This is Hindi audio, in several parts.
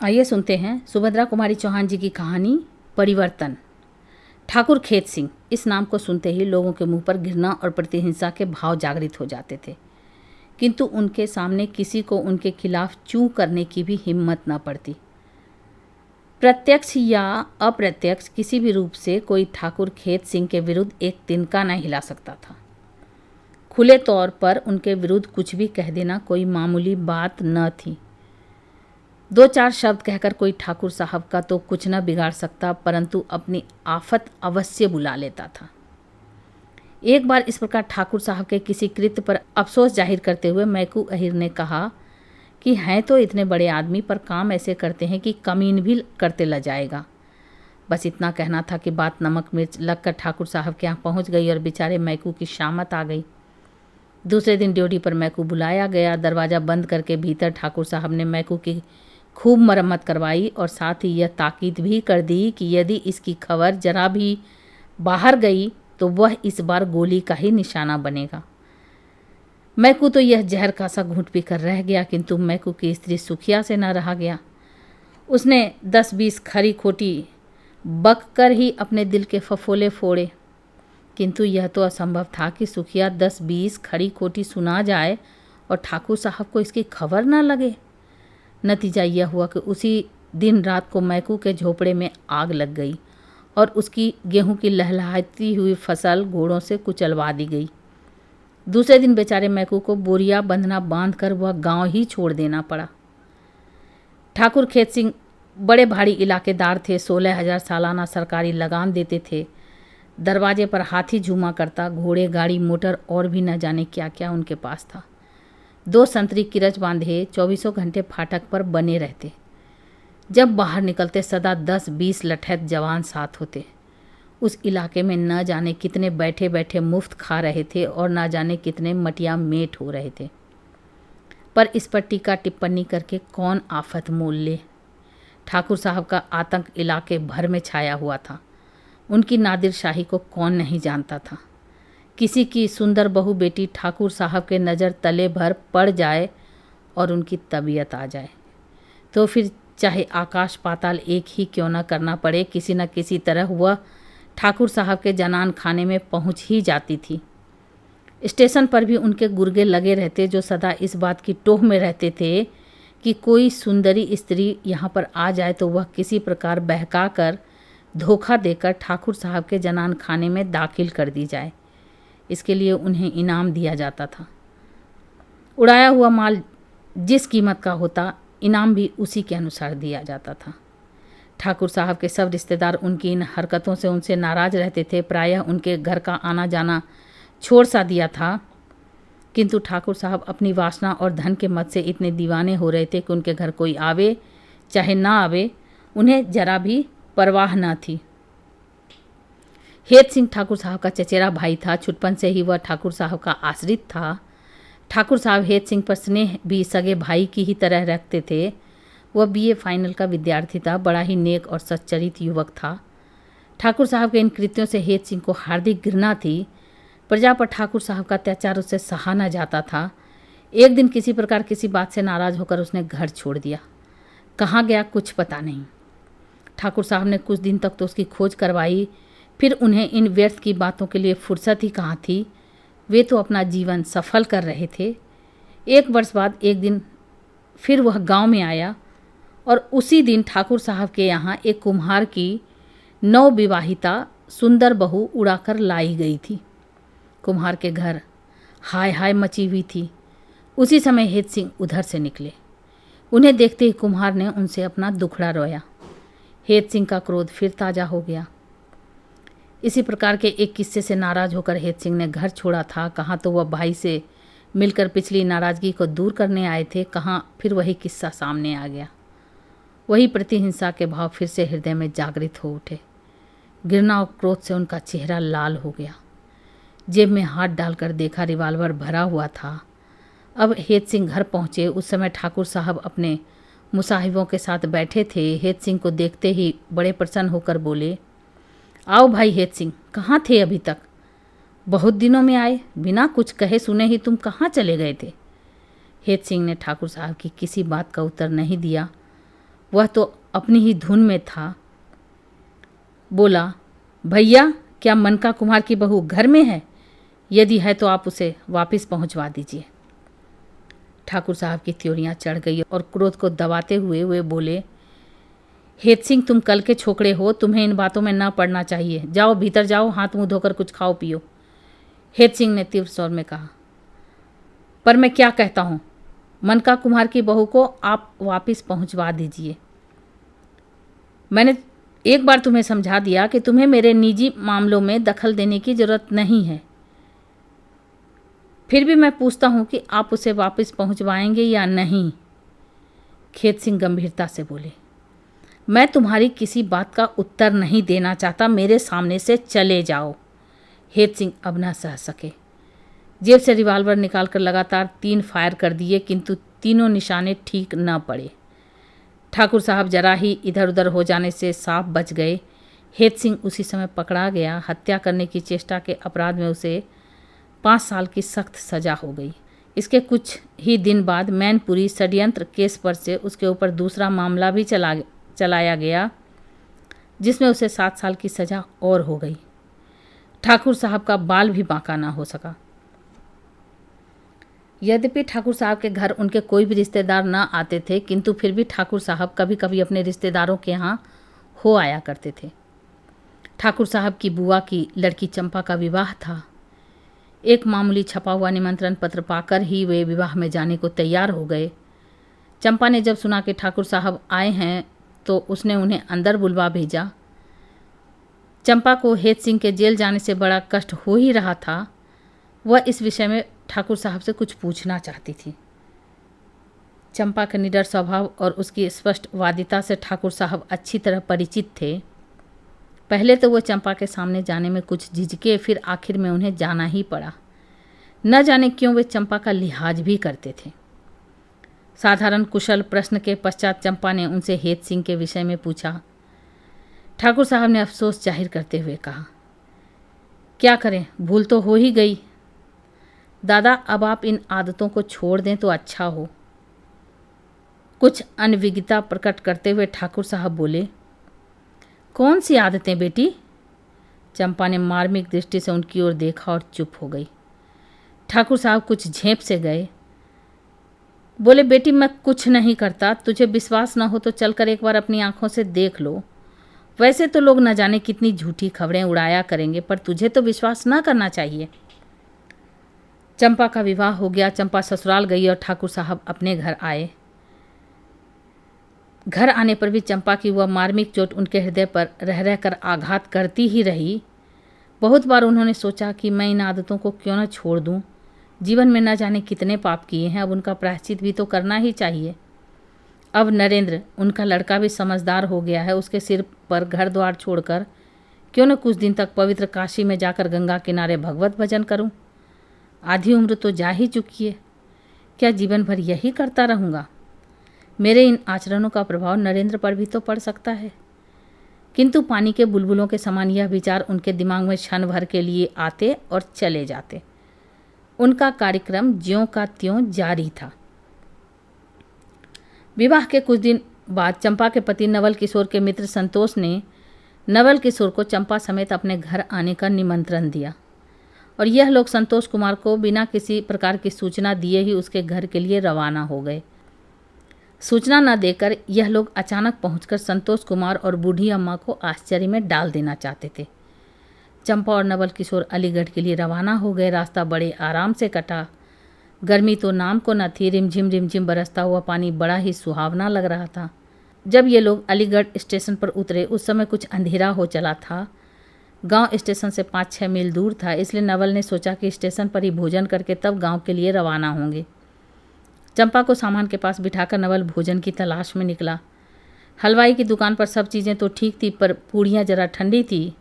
आइए सुनते हैं सुभद्रा कुमारी चौहान जी की कहानी परिवर्तन। ठाकुर खेत सिंह, इस नाम को सुनते ही लोगों के मुंह पर घृणा और प्रतिहिंसा के भाव जागृत हो जाते थे, किंतु उनके सामने किसी को उनके खिलाफ चूं करने की भी हिम्मत न पड़ती। प्रत्यक्ष या अप्रत्यक्ष किसी भी रूप से कोई ठाकुर खेत सिंह के विरुद्ध एक तिनका न हिला सकता था। खुले तौर पर उनके विरुद्ध कुछ भी कह देना कोई मामूली बात न थी। दो चार शब्द कहकर कोई ठाकुर साहब का तो कुछ न बिगाड़ सकता, परंतु अपनी आफत अवश्य बुला लेता था। एक बार इस प्रकार ठाकुर साहब के किसी कृत्य पर अफसोस जाहिर करते हुए मैकू अहिर ने कहा कि हैं तो इतने बड़े आदमी, पर काम ऐसे करते हैं कि कमीन भी करते ल जाएगा। बस इतना कहना था कि बात नमक मिर्च लगकर ठाकुर साहब के यहाँ पहुँच गई और बेचारे मैकू की शामत आ गई। दूसरे दिन ड्यूटी पर मैकू बुलाया गया। दरवाज़ा बंद करके भीतर ठाकुर साहब ने मैकू की खूब मरम्मत करवाई और साथ ही यह ताकीद भी कर दी कि यदि इसकी खबर जरा भी बाहर गई तो वह इस बार गोली का ही निशाना बनेगा। मैकू तो यह जहर का सा घूंट पीकर रह गया, किंतु मैकू की स्त्री सुखिया से न रहा गया। उसने 10-20 खरी खोटी बक कर ही अपने दिल के फफोले फोड़े, किंतु यह तो असंभव था कि सुखिया 10-20 खरी खोटी सुना जाए और ठाकुर साहब को इसकी खबर न लगे। नतीजा यह हुआ कि उसी दिन रात को मैकू के झोपड़े में आग लग गई और उसकी गेहूं की लहलहाती हुई फसल घोड़ों से कुचलवा दी गई। दूसरे दिन बेचारे मैकू को बोरिया बंधना बांधकर वह गांव ही छोड़ देना पड़ा। ठाकुर खेत सिंह बड़े भारी इलाकेदार थे। 16,000 सालाना सरकारी लगान देते थे। दरवाजे पर हाथी झूमा करता, घोड़े गाड़ी मोटर और भी न जाने क्या क्या उनके पास था। 2 संतरी किरच बांधे 24 घंटे फाटक पर बने रहते। जब बाहर निकलते सदा 10-20 लठैत जवान साथ होते। उस इलाके में न जाने कितने बैठे बैठे मुफ्त खा रहे थे और न जाने कितने मटिया मेट हो रहे थे, पर इस पर टीका टिप्पणी करके कौन आफत मोल ले। ठाकुर साहब का आतंक इलाके भर में छाया हुआ था। उनकी नादिर शाही को कौन नहीं जानता था। किसी की सुंदर बहू बेटी ठाकुर साहब के नज़र तले भर पड़ जाए और उनकी तबीयत आ जाए तो फिर चाहे आकाश पाताल एक ही क्यों न करना पड़े, किसी न किसी तरह वह ठाकुर साहब के जनान खाने में पहुंच ही जाती थी। स्टेशन पर भी उनके गुर्गे लगे रहते, जो सदा इस बात की टोह में रहते थे कि कोई सुंदरी स्त्री यहाँ पर आ जाए तो वह किसी प्रकार बहका कर धोखा देकर ठाकुर साहब के जनान खाने में दाखिल कर दी जाए। इसके लिए उन्हें इनाम दिया जाता था। उड़ाया हुआ माल जिस कीमत का होता, इनाम भी उसी के अनुसार दिया जाता था। ठाकुर साहब के सब रिश्तेदार उनकी इन हरकतों से उनसे नाराज रहते थे। प्रायः उनके घर का आना जाना छोड़ सा दिया था, किंतु ठाकुर साहब अपनी वासना और धन के मत से इतने दीवाने हो रहे थे कि उनके घर कोई आवे चाहे ना आवे, उन्हें जरा भी परवाह न थी। हेत सिंह ठाकुर साहब का चचेरा भाई था। छुटपन से ही वह ठाकुर साहब का आश्रित था। ठाकुर साहब हेत सिंह पर स्नेह भी सगे भाई की ही तरह रखते थे। वह BA फाइनल का विद्यार्थी था। बड़ा ही नेक और सच्चरित युवक था। ठाकुर साहब के इन कृत्यों से हेत सिंह को हार्दिक घृणा थी। प्रजा पर ठाकुर साहब का अत्याचार उससे सहा न जाता था। एक दिन किसी प्रकार किसी बात से नाराज होकर उसने घर छोड़ दिया। कहाँ गया कुछ पता नहीं। ठाकुर साहब ने कुछ दिन तक तो उसकी खोज करवाई, फिर उन्हें इन व्यर्थ की बातों के लिए फुर्सत ही कहाँ थी। वे तो अपना जीवन सफल कर रहे थे। 1 वर्ष बाद एक दिन फिर वह गांव में आया और उसी दिन ठाकुर साहब के यहाँ एक कुम्हार की नवविवाहिता सुंदर बहू उड़ाकर लाई गई थी। कुम्हार के घर हाय हाय मची हुई थी। उसी समय हेत सिंह उधर से निकले। उन्हें देखते ही कुम्हार ने उनसे अपना दुखड़ा रोया। हेत सिंह का क्रोध फिर ताज़ा हो गया। इसी प्रकार के एक किस्से से नाराज होकर हेत सिंह ने घर छोड़ा था। कहाँ तो वह भाई से मिलकर पिछली नाराज़गी को दूर करने आए थे, कहाँ फिर वही किस्सा सामने आ गया। वही प्रतिहिंसा के भाव फिर से हृदय में जागृत हो उठे। घृणा और क्रोध से उनका चेहरा लाल हो गया। जेब में हाथ डालकर देखा, रिवाल्वर भरा हुआ था। अब हेत सिंह घर पहुँचे। उस समय ठाकुर साहब अपने मुसाहिबों के साथ बैठे थे। हेत सिंह को देखते ही बड़े प्रसन्न होकर बोले, आओ भाई हेत सिंह, कहाँ थे अभी तक? बहुत दिनों में आए, बिना कुछ कहे सुने ही तुम कहाँ चले गए थे? हेत सिंह ने ठाकुर साहब की किसी बात का उत्तर नहीं दिया। वह तो अपनी ही धुन में था। बोला, भैया क्या मनका कुमार की बहू घर में है? यदि है तो आप उसे वापस पहुंचवा दीजिए। ठाकुर साहब की त्योरियां चढ़ गई और क्रोध को दबाते हुए वे बोले, हेत सिंह तुम कल के छोकरे हो, तुम्हें इन बातों में ना पड़ना चाहिए। जाओ भीतर जाओ, हाथ मुंह धोकर कुछ खाओ पियो। हेत सिंह ने तीव्र स्वर में कहा, पर मैं क्या कहता हूं, मनका कुमार की बहू को आप वापस पहुंचवा दीजिए। मैंने एक बार तुम्हें समझा दिया कि तुम्हें मेरे निजी मामलों में दखल देने की जरूरत नहीं है। फिर भी मैं पूछता हूं कि आप उसे वापस पहुंचवाएंगे या नहीं? खेत सिंह गंभीरता से बोले, मैं तुम्हारी किसी बात का उत्तर नहीं देना चाहता, मेरे सामने से चले जाओ। हेत सिंह अब न सह सके, जेब से रिवॉल्वर निकालकर लगातार 3 फायर कर दिए, किंतु तीनों निशाने ठीक न पड़े। ठाकुर साहब जरा ही इधर उधर हो जाने से साफ बच गए। हेत सिंह उसी समय पकड़ा गया। हत्या करने की चेष्टा के अपराध में उसे 5 साल की सख्त सजा हो गई। इसके कुछ ही दिन बाद मैनपुरी षड्यंत्र केस पर से उसके ऊपर दूसरा मामला भी चलाया गया, जिसमें उसे 7 साल की सजा और हो गई। ठाकुर साहब का बाल भी बांका ना हो सका। यद्यपि ठाकुर साहब के घर उनके कोई भी रिश्तेदार न आते थे, किंतु फिर भी ठाकुर साहब कभी कभी अपने रिश्तेदारों के यहाँ हो आया करते थे। ठाकुर साहब की बुआ की लड़की चंपा का विवाह था। एक मामूली छपा हुआ निमंत्रण पत्र पाकर ही वे विवाह में जाने को तैयार हो गए। चंपा ने जब सुना कि ठाकुर साहब आए हैं तो उसने उन्हें अंदर बुलवा भेजा। चंपा को हेत सिंह के जेल जाने से बड़ा कष्ट हो ही रहा था। वह इस विषय में ठाकुर साहब से कुछ पूछना चाहती थी। चंपा के निडर स्वभाव और उसकी स्पष्ट वादिता से ठाकुर साहब अच्छी तरह परिचित थे। पहले तो वो चंपा के सामने जाने में कुछ झिझके, फिर आखिर में उन्हें जाना ही पड़ा। न जाने क्यों वे चंपा का लिहाज भी करते थे। साधारण कुशल प्रश्न के पश्चात चंपा ने उनसे हेत सिंह के विषय में पूछा। ठाकुर साहब ने अफसोस जाहिर करते हुए कहा, क्या करें, भूल तो हो ही गई। दादा अब आप इन आदतों को छोड़ दें तो अच्छा हो। कुछ अनविज्ञता प्रकट करते हुए ठाकुर साहब बोले, कौन सी आदतें बेटी? चंपा ने मार्मिक दृष्टि से उनकी ओर देखा और चुप हो गई। ठाकुर साहब कुछ झेप से गए। बोले, बेटी मैं कुछ नहीं करता, तुझे विश्वास न हो तो चलकर एक बार अपनी आंखों से देख लो। वैसे तो लोग न जाने कितनी झूठी खबरें उड़ाया करेंगे, पर तुझे तो विश्वास न करना चाहिए। चंपा का विवाह हो गया। चंपा ससुराल गई और ठाकुर साहब अपने घर आए। घर आने पर भी चंपा की वह मार्मिक चोट उनके हृदय पर रह रहकर आघात करती ही रही। बहुत बार उन्होंने सोचा कि मैं इन आदतों को क्यों न छोड़ दूं। जीवन में न जाने कितने पाप किए हैं, अब उनका प्रायश्चित भी तो करना ही चाहिए। अब नरेंद्र, उनका लड़का, भी समझदार हो गया है। उसके सिर पर घर द्वार छोड़कर क्यों न कुछ दिन तक पवित्र काशी में जाकर गंगा किनारे भगवत भजन करूं। आधी उम्र तो जा ही चुकी है, क्या जीवन भर यही करता रहूँगा? मेरे इन आचरणों का प्रभाव नरेंद्र पर भी तो पड़ सकता है। किंतु पानी के बुलबुलों के समान यह विचार उनके दिमाग में क्षण भर के लिए आते और चले जाते। उनका कार्यक्रम ज्यों का त्यों जारी था। विवाह के कुछ दिन बाद चंपा के पति नवल किशोर के मित्र संतोष ने नवल किशोर को चंपा समेत अपने घर आने का निमंत्रण दिया और यह लोग संतोष कुमार को बिना किसी प्रकार की सूचना दिए ही उसके घर के लिए रवाना हो गए। सूचना न देकर यह लोग अचानक पहुंचकर संतोष कुमार और बूढ़ी अम्मा को आश्चर्य में डाल देना चाहते थे। चंपा और नवल किशोर अलीगढ़ के लिए रवाना हो गए। रास्ता बड़े आराम से कटा। गर्मी तो नाम को न थी। रिमझिम बरसता हुआ पानी बड़ा ही सुहावना लग रहा था। जब ये लोग अलीगढ़ स्टेशन पर उतरे उस समय कुछ अंधेरा हो चला था। गांव स्टेशन से 5-6 मील दूर था, इसलिए नवल ने सोचा कि स्टेशन पर ही भोजन करके तब गांव के लिए रवाना होंगे। चंपा को सामान के पास बिठाकर नवल भोजन की तलाश में निकला। हलवाई की दुकान पर सब चीज़ें तो ठीक थी, पर पूड़ियाँ जरा ठंडी थी।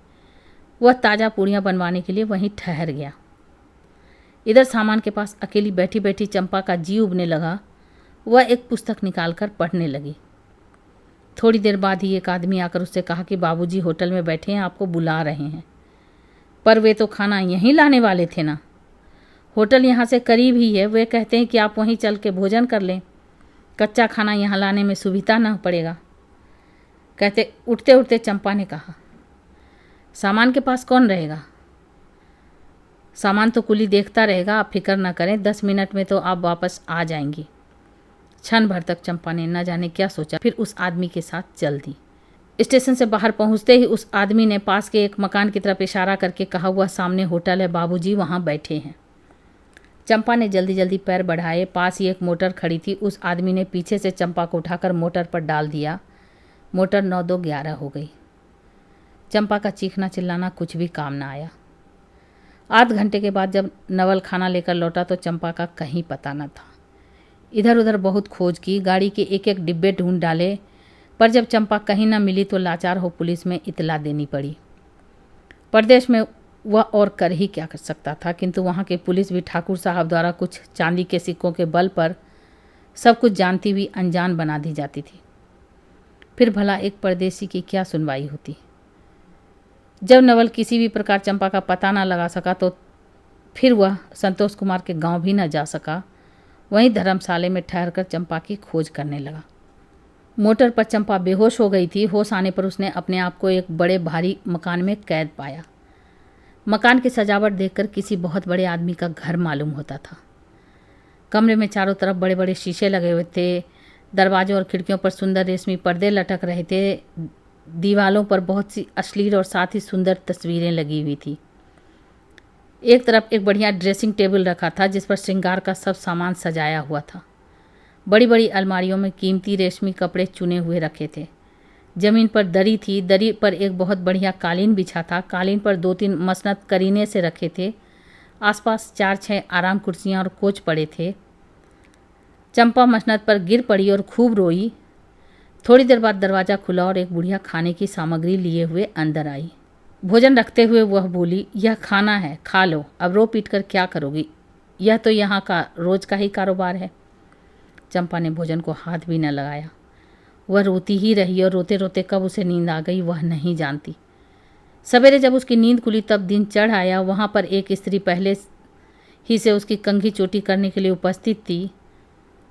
वह ताज़ा पूड़ियाँ बनवाने के लिए वहीं ठहर गया। इधर सामान के पास अकेली बैठी बैठी चंपा का जी उबने लगा। वह एक पुस्तक निकालकर पढ़ने लगी। थोड़ी देर बाद ही एक आदमी आकर उससे कहा कि बाबूजी होटल में बैठे हैं, आपको बुला रहे हैं। पर वे तो खाना यहीं लाने वाले थे ना। होटल यहाँ से करीब ही है, वे कहते हैं कि आप वहीं चल के भोजन कर लें। कच्चा खाना यहाँ लाने में सुविधा न पड़ेगा। कहते उठते उठते चंपा ने कहा, सामान के पास कौन रहेगा? सामान तो कुली देखता रहेगा, आप फिक्र ना करें, 10 मिनट में तो आप वापस आ जाएंगी। क्षण भर तक चंपा ने न जाने क्या सोचा, फिर उस आदमी के साथ चल दी। स्टेशन से बाहर पहुंचते ही उस आदमी ने पास के एक मकान की तरफ इशारा करके कहा, हुआ सामने होटल है, बाबूजी वहां बैठे हैं। चंपा ने जल्दी जल्दी पैर बढ़ाए। पास ही एक मोटर खड़ी थी। उस आदमी ने पीछे से चंपा को उठाकर मोटर पर डाल दिया। मोटर 9-2-11 हो गई। चंपा का चीखना चिल्लाना कुछ भी काम ना आया। आध घंटे के बाद जब नवल खाना लेकर लौटा तो चंपा का कहीं पता न था। इधर उधर बहुत खोज की, गाड़ी के एक एक डिब्बे ढूंढ डाले, पर जब चंपा कहीं न मिली तो लाचार हो पुलिस में इतला देनी पड़ी। प्रदेश में वह और कर ही क्या कर सकता था, किंतु वहाँ की पुलिस भी ठाकुर साहब द्वारा कुछ चांदी के सिक्कों के बल पर सब कुछ जानती हुई अनजान बना दी जाती थी। फिर भला एक परदेसी की क्या सुनवाई होती। जब नवल किसी भी प्रकार चंपा का पता न लगा सका तो फिर वह संतोष कुमार के गांव भी न जा सका। वहीं धर्मशाला में ठहरकर चंपा की खोज करने लगा। मोटर पर चंपा बेहोश हो गई थी। होश आने पर उसने अपने आप को एक बड़े भारी मकान में कैद पाया। मकान की सजावट देखकर किसी बहुत बड़े आदमी का घर मालूम होता था। कमरे में चारों तरफ बड़े बड़े शीशे लगे हुए थे। दरवाजों और खिड़कियों पर सुंदर रेशमी पर्दे लटक रहे थे। दीवालों पर बहुत सी अश्लील और साथ ही सुंदर तस्वीरें लगी हुई थी। एक तरफ एक बढ़िया ड्रेसिंग टेबल रखा था जिस पर श्रृंगार का सब सामान सजाया हुआ था। बड़ी बड़ी अलमारियों में कीमती रेशमी कपड़े चुने हुए रखे थे। जमीन पर दरी थी। दरी पर एक बहुत बढ़िया कालीन बिछा था। कालीन पर 2-3 मसनद करीने से रखे थे। आसपास 4-6 आराम कुर्सियां और कोच पड़े थे। चंपा मसनद पर गिर पड़ी और खूब रोई। थोड़ी देर बाद दरवाज़ा खुला और एक बुढ़िया खाने की सामग्री लिए हुए अंदर आई। भोजन रखते हुए वह बोली, यह खाना है, खा लो, अब रो पीट कर क्या करोगी, यह तो यहाँ का रोज का ही कारोबार है। चंपा ने भोजन को हाथ भी न लगाया। वह रोती ही रही और रोते रोते कब उसे नींद आ गई वह नहीं जानती। सवेरे जब उसकी नींद खुली तब दिन चढ़ आया। वहाँ पर एक स्त्री पहले ही से उसकी कंघी चोटी करने के लिए उपस्थित थी।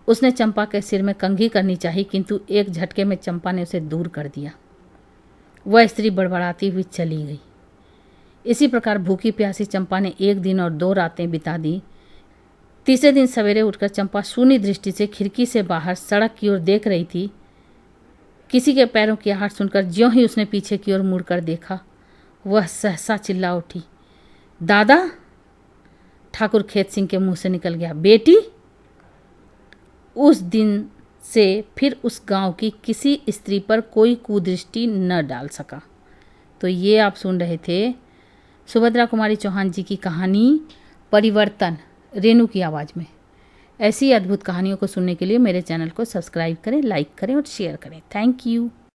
उसने चंपा के सिर में कंघी करनी चाहिए, किंतु एक झटके में चंपा ने उसे दूर कर दिया। वह स्त्री बड़बड़ाती हुई चली गई। इसी प्रकार भूखी प्यासी चंपा ने 1 दिन और 2 रातें बिता दी। तीसरे दिन सवेरे उठकर चंपा शून्य दृष्टि से खिड़की से बाहर सड़क की ओर देख रही थी। किसी के पैरों की आहट सुनकर ज्यों ही उसने पीछे की ओर मुड़कर देखा, वह सहसा चिल्ला उठी, दादा! ठाकुर खेत सिंह के मुंह से निकल गया, बेटी! उस दिन से फिर उस गांव की किसी स्त्री पर कोई कुदृष्टि न डाल सका। तो ये आप सुन रहे थे सुभद्रा कुमारी चौहान जी की कहानी परिवर्तन, रेणु की आवाज़ में। ऐसी अद्भुत कहानियों को सुनने के लिए मेरे चैनल को सब्सक्राइब करें, लाइक करें और शेयर करें। Thank you.